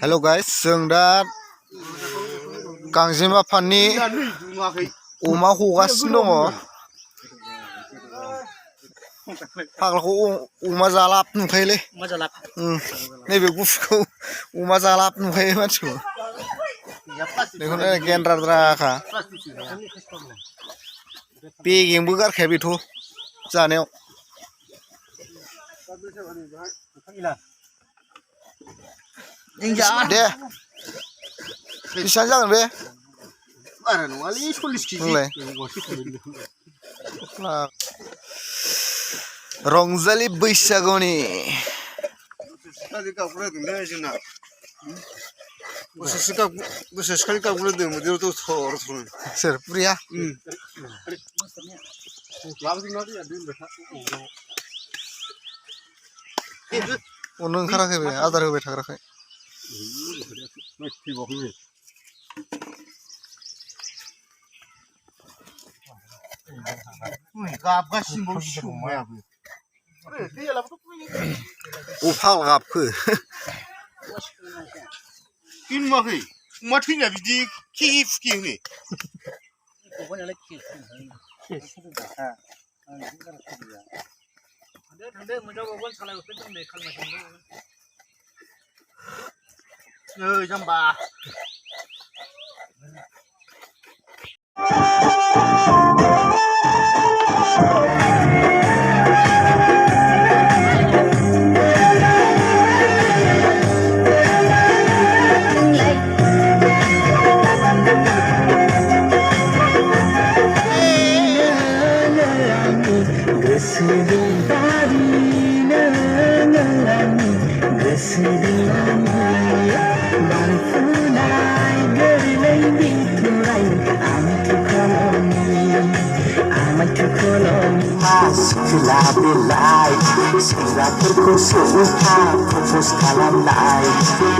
हेल' guys जों दा गांजेमा फाननि अमा हगासिनो दङ फाग्लाखौ अमा जालाब नुखायोलै नैबे गुफुरखौ अमा जालाब नुखायो मानसिखौ बेखौनो गेन्द्राद्राखा बेगेंबो गारखाया बेथ' जानायाव दे बेसेबां जागोन बे बारा नङालै 40 केजि रंजालि बैसागुनि बोसोरसे गावग्रोदों सोर पुरिया अनो ओंखाराखै बे आदार होबाय थाग्राखाय गाबगासिनो सिमायाबो अफाल गाबखो नुवाखै अमा थैनाया बिदि खेगे फुखे होनो नै जाम्बा Sekolah belai, sekolah terkusuka, fokus kalam lai.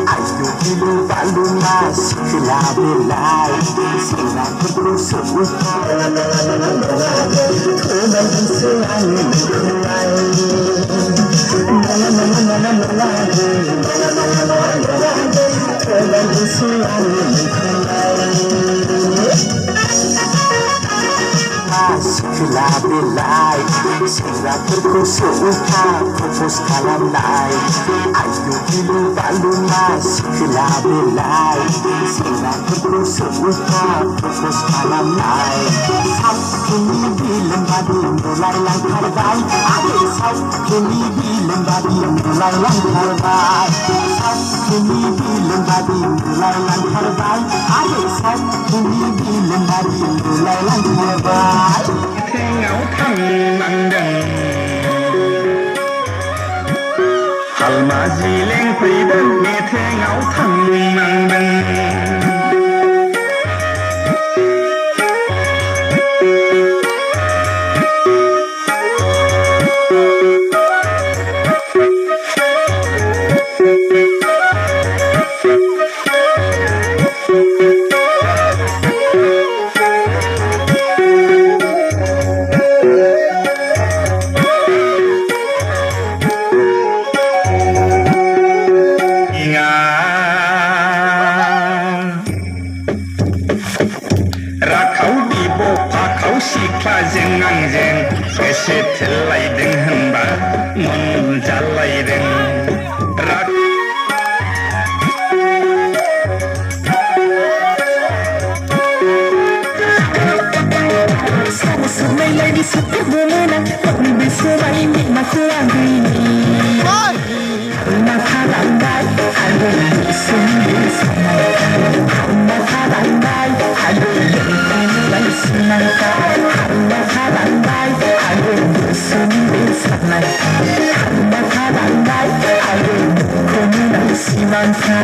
Ayu bilu balu mas, sekolah belai, sekolah terkusuka. Tuhan Tuhan mulai, Tuhan Tuhan mulai. Sekolah belai, sekolah terkusuka, fokus kalam lai. Ayu bilu balu mas, sekolah belai, sekolah terkusuka, fokus kalam lai. Kini bilang badi mulai langkah baik, adik sau kini bilang badi mulai langkah baik. Kini bilang badi mulai langkah baik, adik sau kini bilang badi mulai langkah baik. Ngáo thăng nặng đằng Halma gì lên quỷ đơn nghe thế ngáo thăng nặng đằng Setelah hamba menjalaikan rak Semai lagi setiap bulan tak bisa main masa lagi masa lambat ada sendiri semai masa lambat ada yang semangka masa lambat ada sendiri semai masa lambat ada komunikasi mangsa